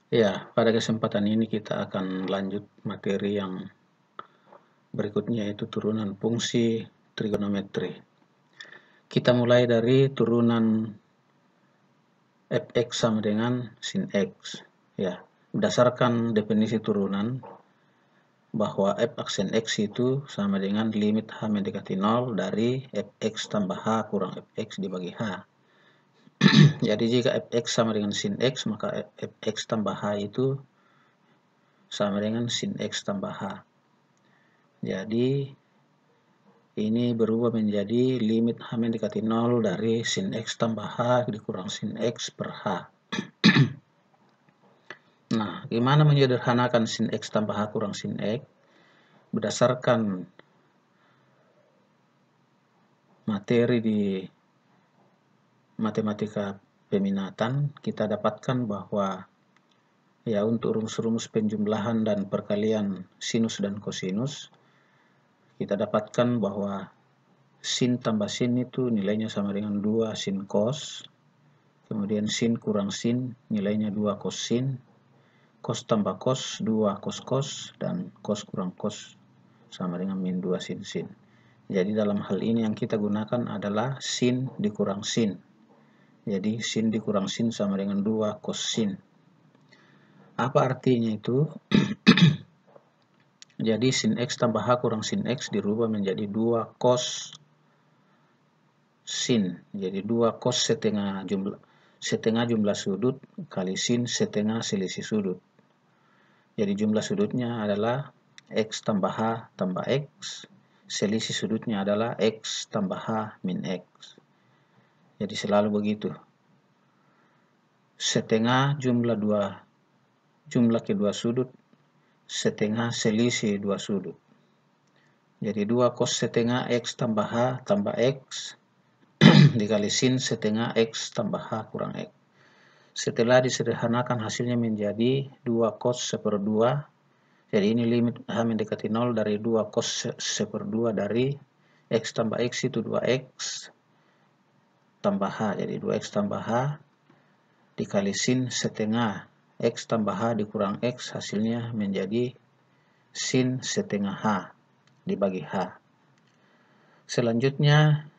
Ya, pada kesempatan ini kita akan lanjut materi yang berikutnya, yaitu turunan fungsi trigonometri. Kita mulai dari turunan fx sama dengan sin x. Ya, berdasarkan definisi turunan bahwa f aksen x itu sama dengan limit h mendekati 0 dari fx tambah h kurang fx dibagi h. Jadi jika fx sama dengan sin x, maka fx tambah h itu sama dengan sin x tambah h. Jadi ini berubah menjadi limit h mendekati 0 dari sin x tambah h dikurang sin x per h. Nah, gimana menyederhanakan sin x tambah h kurang sin x? Berdasarkan materi di matematika peminatan, kita dapatkan bahwa ya untuk rumus-rumus penjumlahan dan perkalian sinus dan kosinus, kita dapatkan bahwa sin tambah sin itu nilainya sama dengan 2 sin cos, kemudian sin kurang sin nilainya 2 cos sin, cos tambah cos 2 cos cos, dan cos kurang cos sama dengan min 2 sin sin. Jadi dalam hal ini yang kita gunakan adalah sin dikurang sin. Jadi sin dikurang sin sama dengan 2 cos sin. Apa artinya itu? Jadi sin x tambah h kurang sin x dirubah menjadi 2 cos sin. Jadi 2 cos setengah jumlah sudut kali sin setengah selisih sudut. Jadi jumlah sudutnya adalah x tambah h tambah x, selisih sudutnya adalah x tambah h min x. Jadi selalu begitu. Setengah jumlah kedua sudut setengah selisih dua sudut. Jadi 2 cos setengah x tambah h tambah x dikali sin setengah x tambah h kurang x. Setelah disederhanakan hasilnya menjadi 2 cos seperdua. Jadi ini limit h mendekati 0 dari 2 cos seperdua dari x tambah x itu 2x tambah h. Jadi 2x tambah h dikali sin setengah x tambah h dikurang x, hasilnya menjadi sin setengah h dibagi h. Selanjutnya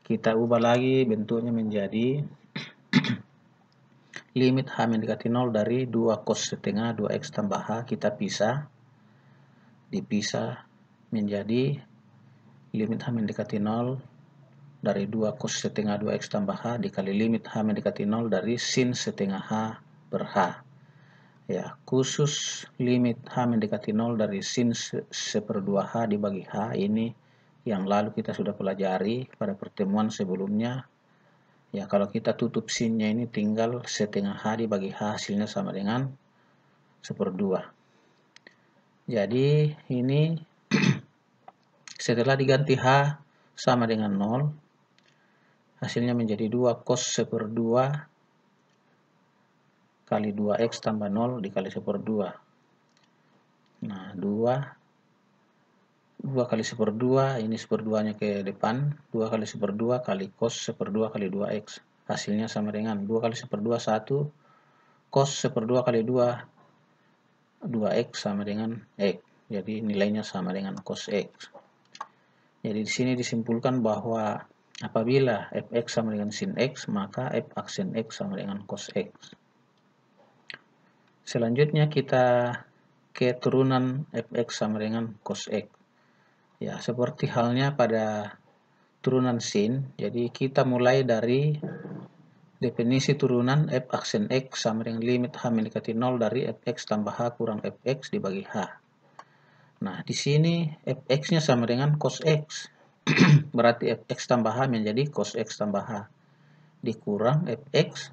kita ubah lagi bentuknya menjadi limit h mendekati 0 dari 2 cos setengah 2x tambah h, kita dipisah menjadi limit h mendekati 0 dari 2 cos setengah 2x tambah h dikali limit h mendekati 0 dari sin setengah h per h. Ya, khusus limit h mendekati 0 dari sin seperdua h dibagi h ini yang lalu kita sudah pelajari pada pertemuan sebelumnya. Ya, kalau kita tutup sinnya ini tinggal setengah h dibagi h, hasilnya sama dengan seperdua. Jadi ini setelah diganti h sama dengan 0, hasilnya menjadi 2 cos seperdua kali 2x tambah 0 dikali seperdua. Nah, 2 kali seperdua, ini seperduanya ke depan, 2 kali seperdua kali cos seperdua kali 2x. Hasilnya sama dengan 2 kali seperdua 1, cos seperdua kali 2, 2x sama dengan x. Jadi nilainya sama dengan cos x. Jadi di sini disimpulkan bahwa apabila fx sama dengan sin x, maka f aksen x sama dengan cos x. Selanjutnya kita ke turunan fx sama dengan cos x. Ya, seperti halnya pada turunan sin, jadi kita mulai dari definisi turunan f aksen x sama dengan limit h mendekati 0 dari fx tambah h kurang fx dibagi h. Nah, di sini fx-nya sama dengan cos x. Berarti fx tambah h menjadi cos x tambah h. Dikurang fx,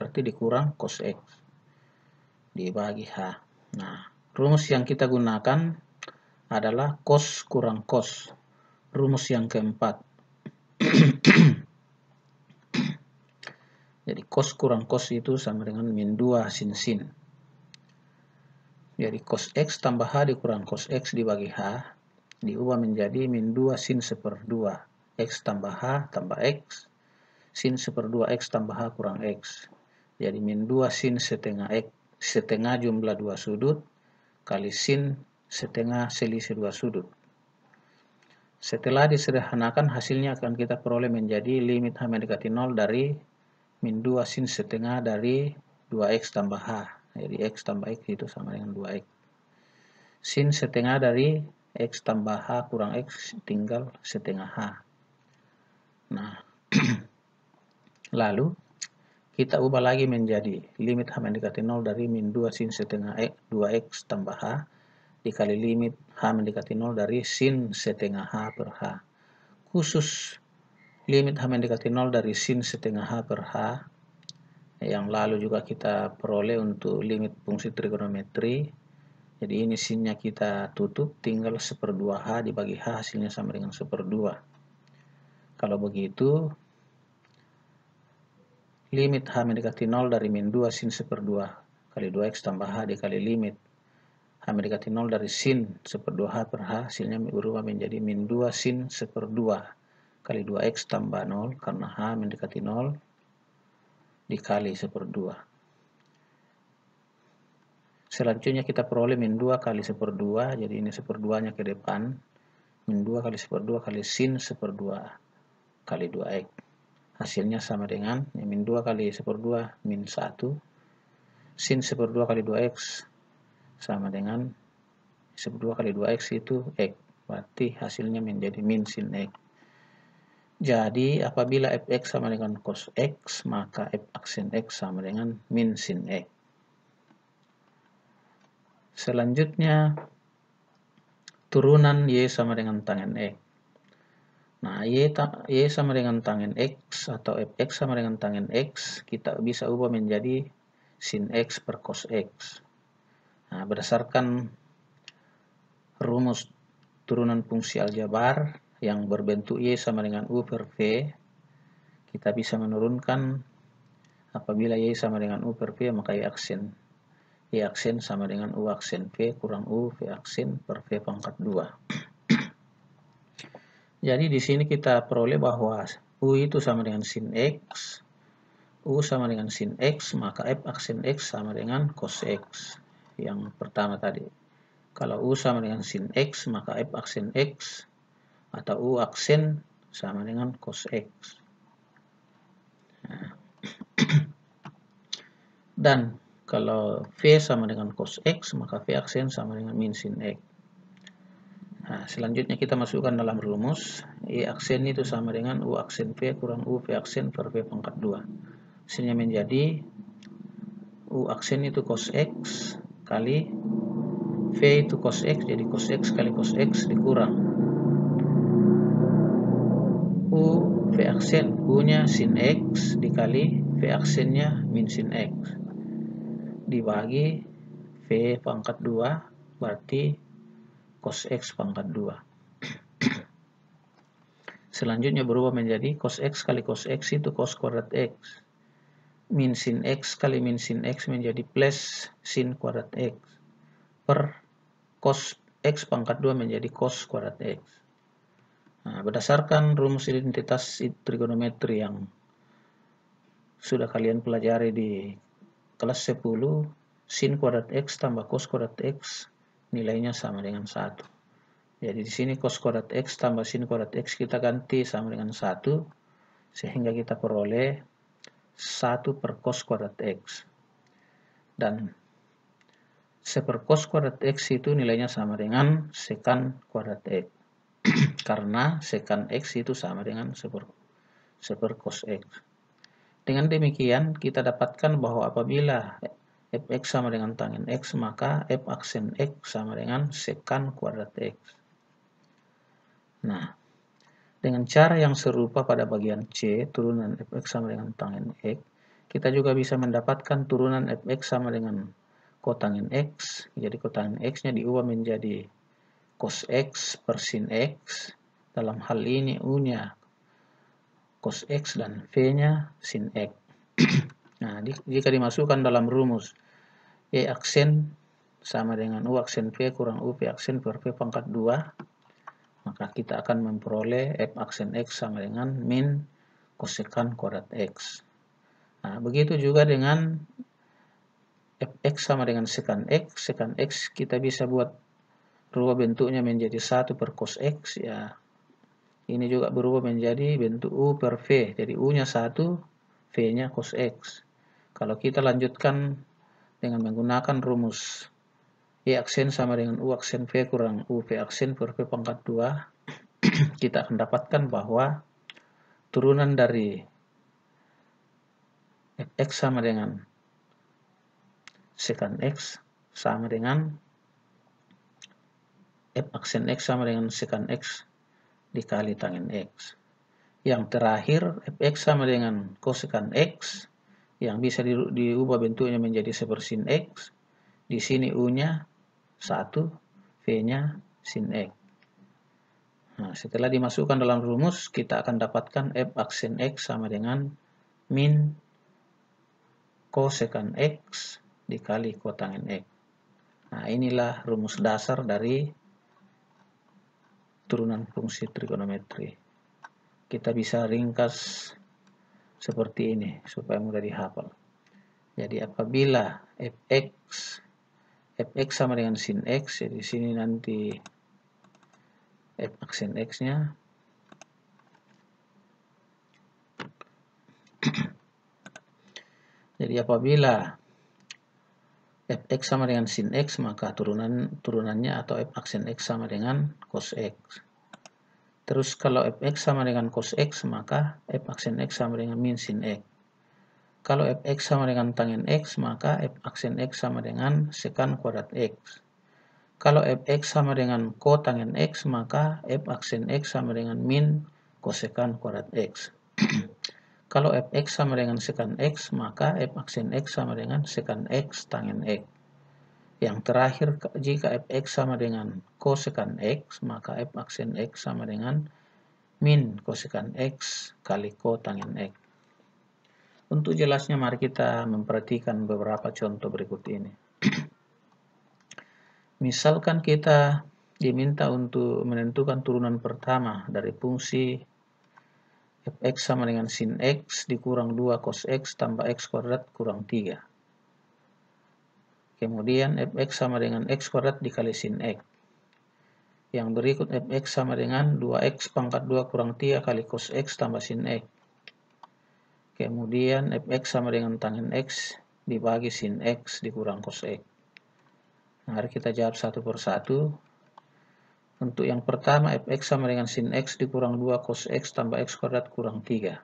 berarti dikurang cos x dibagi h. Nah, rumus yang kita gunakan adalah cos kurang cos. Rumus yang keempat. Jadi cos kurang cos itu sama dengan min 2 sin sin. Jadi cos x tambah h dikurang cos x dibagi h diubah menjadi min 2 sin seperdua x tambah h tambah x sin seperdua x tambah h kurang x. Jadi min 2 sin setengah x setengah jumlah dua sudut kali sin setengah selisih dua sudut. Setelah disederhanakan, hasilnya akan kita peroleh menjadi limit H mendekati 0 dari min 2 sin setengah dari 2x tambah H. Jadi x tambah x itu sama dengan 2x. Sin setengah dari x tambah H kurang x tinggal setengah H. Nah, lalu kita ubah lagi menjadi limit H mendekati 0 dari min 2 sin setengah 2x tambah H dikali limit H mendekati 0 dari sin setengah H per H. Khusus limit H mendekati 0 dari sin setengah H per H yang lalu juga kita peroleh untuk limit fungsi trigonometri. Jadi ini sinnya kita tutup, tinggal 1/2 H dibagi H, hasilnya sama dengan 1/2. Kalau begitu, limit H mendekati 0 dari min 2 sin 1/2 kali 2x tambah H dikali limit H mendekati 0 dari sin 1/2 H per H, hasilnya berubah menjadi min 2 sin 1/2 kali 2x tambah 0 karena H mendekati 0 dikali 1/2. Selanjutnya kita peroleh min 2 kali 1/2, jadi ini 1/2-nya ke depan. Min 2 kali 1/2 kali sin 1/2 kali 2x. Hasilnya sama dengan min 2 kali 1/2 min 1. Sin 1/2 kali 2x sama dengan 1/2 kali 2x itu x. Berarti hasilnya menjadi min sin x. Jadi apabila fx sama dengan cos x, maka f aksen x sama dengan min sin x. Selanjutnya turunan y sama dengan tangen x. Nah, y sama dengan tangen x atau fx sama dengan tangen x kita bisa ubah menjadi sin x per cos x. Nah, berdasarkan rumus turunan fungsi aljabar yang berbentuk y sama dengan u per v, kita bisa menurunkan apabila y sama dengan u per v, maka y aksen sama dengan u aksen v kurang u v aksen per v pangkat 2. Jadi di sini kita peroleh bahwa u itu sama dengan sin x, u sama dengan sin x, maka f aksen x sama dengan cos x. Yang pertama tadi. Kalau u sama dengan sin x, maka f aksen x atau u aksen sama dengan cos x. Nah. Dan kalau v sama dengan cos x, maka v aksen sama dengan min sin x. Nah, selanjutnya kita masukkan dalam rumus, y aksen itu sama dengan u aksen v kurang u v aksen per v pangkat 2. Hasilnya menjadi u aksen itu cos x kali v itu cos x, jadi cos x kali cos x dikurang u v aksen, u-nya sin x dikali v aksennya min sin x dibagi v pangkat 2, berarti cos x pangkat 2. Selanjutnya berubah menjadi cos x kali cos x itu cos kuadrat x. Min sin x kali min sin x menjadi plus sin kuadrat x. Per cos x pangkat 2 menjadi cos kuadrat x. Nah, berdasarkan rumus identitas trigonometri yang sudah kalian pelajari di kelas 10, sin kuadrat x tambah cos kuadrat x nilainya sama dengan 1. Jadi di sini cos kuadrat x tambah sin kuadrat x kita ganti sama dengan 1, sehingga kita peroleh 1 per cos kuadrat x. Dan 1 per cos kuadrat x itu nilainya sama dengan sekan kuadrat x. Karena sekan x itu sama dengan 1 per cos x. Dengan demikian kita dapatkan bahwa apabila fx sama dengan tangen x, maka f aksen x sama dengan sekan kuadrat x. Nah, dengan cara yang serupa pada bagian C, turunan fx sama dengan tangen x, kita juga bisa mendapatkan turunan fx sama dengan kotangen x. Jadi kotangen x-nya diubah menjadi cos x per sin x. Dalam hal ini u-nya cos x dan v-nya sin x. Nah, jika dimasukkan dalam rumus y aksen sama dengan u aksen v kurang u v aksen per v pangkat 2, maka kita akan memperoleh f aksen x sama dengan min kosekan kuadrat x. Nah, begitu juga dengan fx sama dengan sekan x kita bisa buat rubah bentuknya menjadi 1 per cos x ya. Ini juga berubah menjadi bentuk U per V. Jadi U-nya 1, V-nya cos X. Kalau kita lanjutkan dengan menggunakan rumus Y aksen sama dengan U aksen V kurang U V aksen per V pangkat 2, kita akan dapatkan bahwa turunan dari Fx sama dengan sekan X sama dengan F aksen X sama dengan sekan X dikali tangen X. Yang terakhir, fx sama dengan kosekan X, yang bisa diubah bentuknya menjadi sepersin X. Di sini U-nya 1, V-nya sin X. Nah, setelah dimasukkan dalam rumus, kita akan dapatkan F aksen X sama dengan min kosekan X dikali kotangen X. Nah, inilah rumus dasar dari turunan fungsi trigonometri. Kita bisa ringkas seperti ini supaya mudah dihafal. Jadi apabila fx sama dengan sin x, jadi di sini nanti f aksen x-nya jadi apabila fx sama dengan sin x, maka turunannya atau f aksen x sama dengan cos x. Terus kalau fx sama dengan cos x, maka f aksen x sama dengan min sin x. Kalau fx sama dengan tangen x, maka f aksen x sama dengan sekan kuadrat x. Kalau fx sama dengan kotangen x, maka f aksen x sama dengan min kosekan kuadrat x. Kalau fx sama dengan sekan x, maka f aksen x sama dengan sekan x tangen x. Yang terakhir, jika fx sama dengan kosekan x, maka f aksen x sama dengan min kosekan x kali kotangen x. Untuk jelasnya, mari kita memperhatikan beberapa contoh berikut ini. Misalkan kita diminta untuk menentukan turunan pertama dari fungsi fx sama dengan sin x dikurang 2 cos x tambah x kuadrat kurang 3. Kemudian fx sama dengan x kuadrat dikali sin x. Yang berikut fx sama dengan 2x pangkat 2 kurang 3 kali cos x tambah sin x. Kemudian fx sama dengan tangen x dibagi sin x dikurang cos x. Mari kita jawab satu persatu. Untuk yang pertama, fx sama dengan sin x dikurang 2 cos x tambah x kuadrat kurang 3.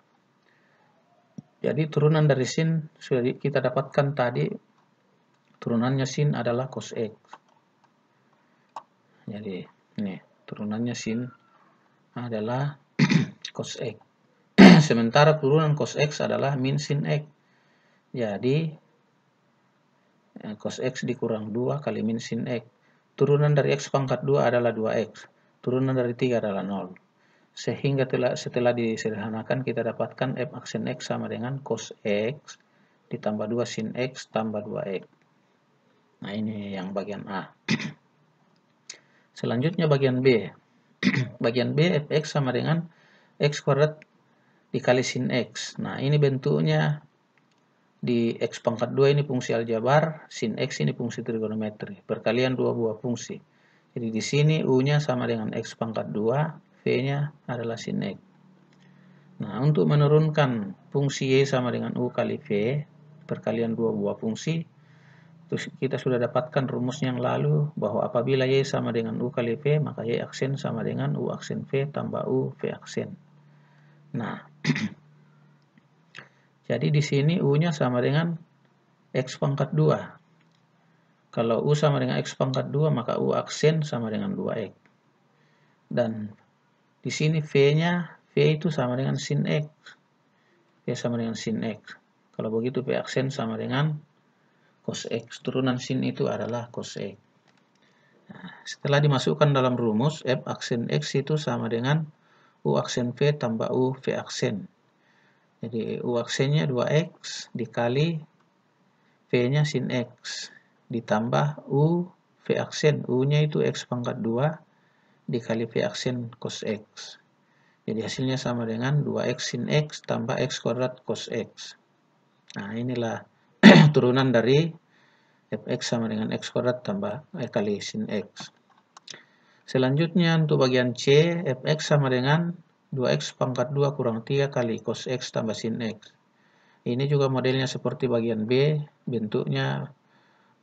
Jadi turunan dari sin sudah kita dapatkan tadi, turunannya sin adalah cos x. Jadi ini turunannya sin adalah cos x. Sementara turunan cos x adalah min sin x. Jadi cos x dikurang 2 kali min sin x. Turunan dari x pangkat 2 adalah 2x. Turunan dari 3 adalah 0. Sehingga setelah disederhanakan kita dapatkan f aksen x sama dengan cos x ditambah 2 sin x tambah 2x. Nah, ini yang bagian A. Selanjutnya bagian B. Bagian B, fx sama dengan x kuadrat dikali sin x. Nah, ini bentuknya di x pangkat 2 ini fungsi aljabar, sin x ini fungsi trigonometri. Perkalian dua buah fungsi. Jadi di sini U-nya sama dengan x pangkat 2, V-nya adalah sin x. Nah, untuk menurunkan fungsi Y sama dengan U kali V, perkalian dua buah fungsi, terus kita sudah dapatkan rumus yang lalu bahwa apabila Y sama dengan U kali V, maka Y aksen sama dengan U aksen V tambah U V aksen. Nah, jadi di sini U-nya sama dengan X pangkat 2. Kalau U sama dengan X pangkat 2, maka U aksen sama dengan 2X. Dan di sini V-nya, V itu sama dengan sin X. V sama dengan sin X. Kalau begitu V aksen sama dengan cos X. Turunan sin itu adalah cos X. Nah, setelah dimasukkan dalam rumus, F aksen X itu sama dengan U aksen V tambah U V aksen. Jadi U aksennya 2X dikali V-nya sin X ditambah U V aksen. U-nya itu X pangkat 2 dikali V aksen cos X. Jadi hasilnya sama dengan 2X sin X tambah X kuadrat cos X. Nah, inilah turunan dari fx sama dengan x kuadrat tambah kali sin x. Selanjutnya untuk bagian C, fx sama dengan 2x pangkat 2 kurang 3 kali cos x tambah sin x. Ini juga modelnya seperti bagian B, bentuknya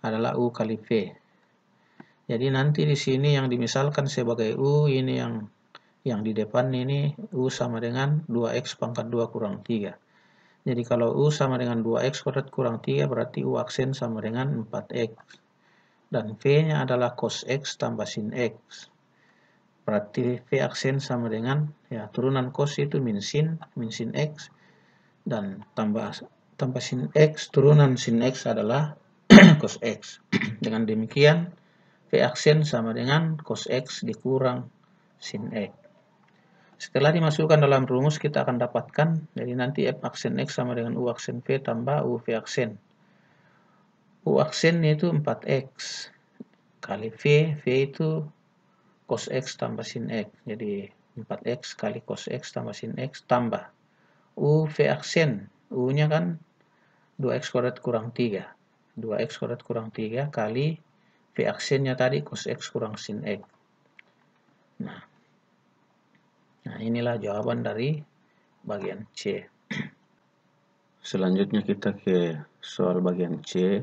adalah U kali V. Jadi nanti di sini yang dimisalkan sebagai U, ini yang di depan ini U sama dengan 2x pangkat 2 kurang 3. Jadi kalau U sama dengan 2x kuadrat kurang 3 berarti U aksen sama dengan 4x. Dan V-nya adalah cos x tambah sin x. Berarti V aksen sama dengan, ya turunan cos itu min sin x. Dan tambah sin x, turunan sin x adalah cos x. Dengan demikian, V aksen sama dengan cos x dikurang sin x. Setelah dimasukkan dalam rumus, kita akan dapatkan, jadi nanti F aksen X sama dengan U aksen V tambah U V aksen. U aksen itu 4X kali V itu cos X tambah sin X. Jadi 4X kali cos X tambah sin X tambah U V aksen. U-nya kan 2X kuadrat kurang 3. 2X kuadrat kurang 3 kali V aksennya tadi cos X kurang sin X. Nah, inilah jawaban dari bagian C. Selanjutnya kita ke soal bagian C,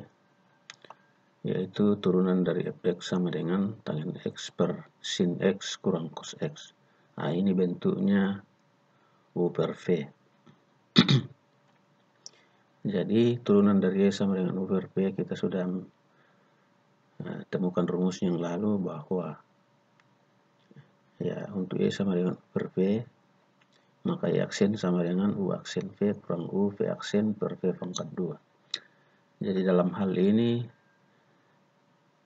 yaitu turunan dari fx sama dengan tan x per sin x kurang cos x. Nah, ini bentuknya U per V. Jadi turunan dari Y sama dengan U per V kita sudah temukan rumus yang lalu bahwa ya untuk Y sama dengan U per V, maka Y aksen sama dengan U aksen V kurang U V aksen per V pangkat 2. Jadi dalam hal ini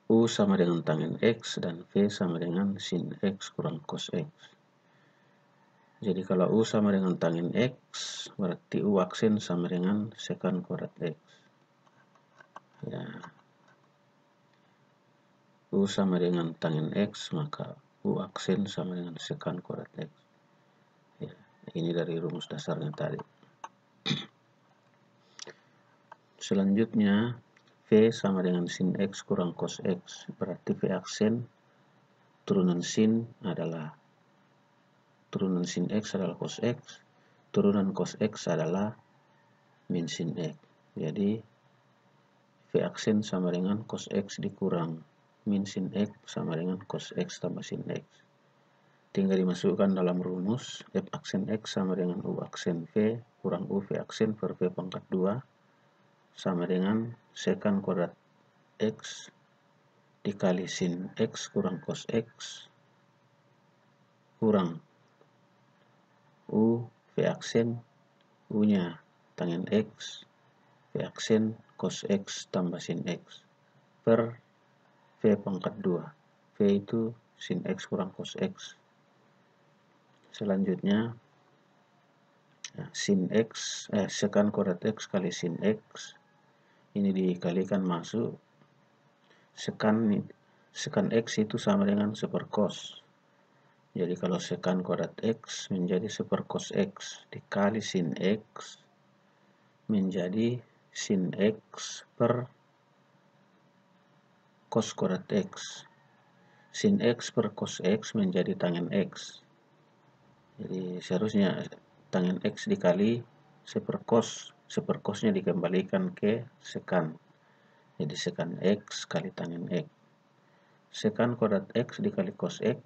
U sama dengan tan X dan V sama dengan sin X kurang cos X. Jadi kalau U sama dengan tan X, berarti U aksen sama dengan sekan kuadrat X. Ya. U sama dengan tan X, maka U aksen sama dengan sekan kuadrat X. Ya. Ini dari rumus dasarnya tadi. Selanjutnya, V sama dengan sin X kurang cos X. Berarti V aksen turunan sin X adalah cos X. Turunan cos X adalah min sin X. Jadi, V aksen sama dengan cos X dikurang min sin X sama dengan cos X tambah sin X. Tinggal dimasukkan dalam rumus, F aksen X sama dengan U aksen V kurang U V aksen per V pangkat 2 sama dengan sekan kuadrat X dikali sin X kurang cos X kurang U V aksen, U-nya tan X, V aksen cos X tambah sin X per V pangkat 2. V itu sin X kurang cos X. Selanjutnya, sin X, sekan kuadrat X kali sin X, ini dikalikan masuk, sekan X itu sama dengan 1 cos. Jadi kalau sekan kuadrat X menjadi 1 cos X dikali sin X menjadi sin X per cos kuadrat X. Sin X per cos X menjadi tan X. Jadi seharusnya tan X dikali 1 cosnya dikembalikan ke sekan. Jadi sekan X kali tan X. Sekan kuadrat X dikali cos X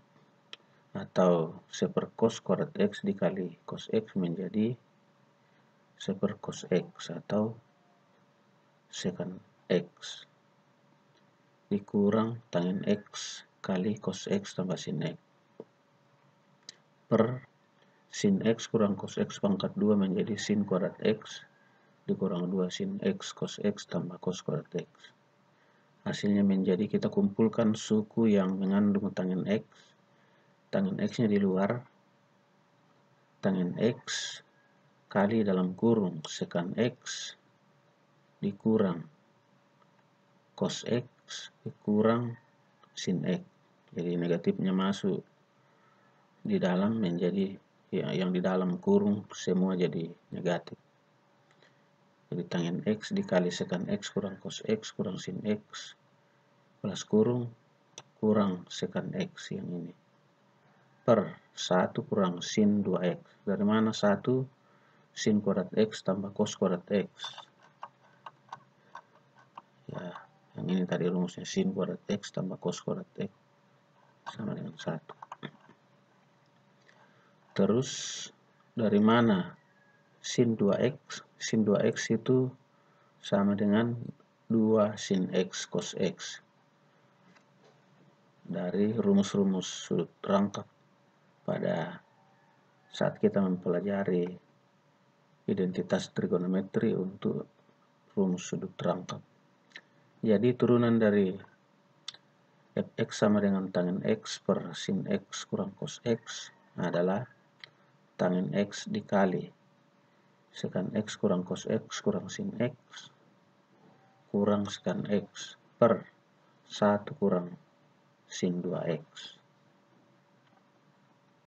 atau 1 cos kuadrat X dikali cos X menjadi 1 cos X atau sekan X dikurang tan X kali cos X tambah sin X per sin X kurang cos X pangkat 2 menjadi sin kuadrat X dikurang 2 sin X cos X tambah cos kuadrat X. Hasilnya menjadi, kita kumpulkan suku yang mengandung tan X. Tan X-nya di luar, tan X kali dalam kurung sekan X dikurang cos X dikurang sin X. Jadi negatifnya masuk di dalam menjadi, ya, yang di dalam kurung semua jadi negatif. Jadi tan X dikali sekan X kurang cos X kurang sin X plus kurung sekan X yang ini per 1 kurang sin 2X. Dari mana 1? Sin kuadrat X tambah cos kuadrat X. Ya, yang ini tadi rumusnya sin kuadrat X tambah cos kuadrat X sama dengan 1. Terus dari mana sin 2X? Sin 2X itu sama dengan 2 sin X cos X. Dari rumus-rumus sudut rangkap pada saat kita mempelajari identitas trigonometri untuk rumus sudut rangkap. Jadi turunan dari fx sama dengan tan X per sin X kurang cos X adalah tan X dikali sekan X kurang cos X kurang sin X kurang sekan X per 1 kurang sin 2X.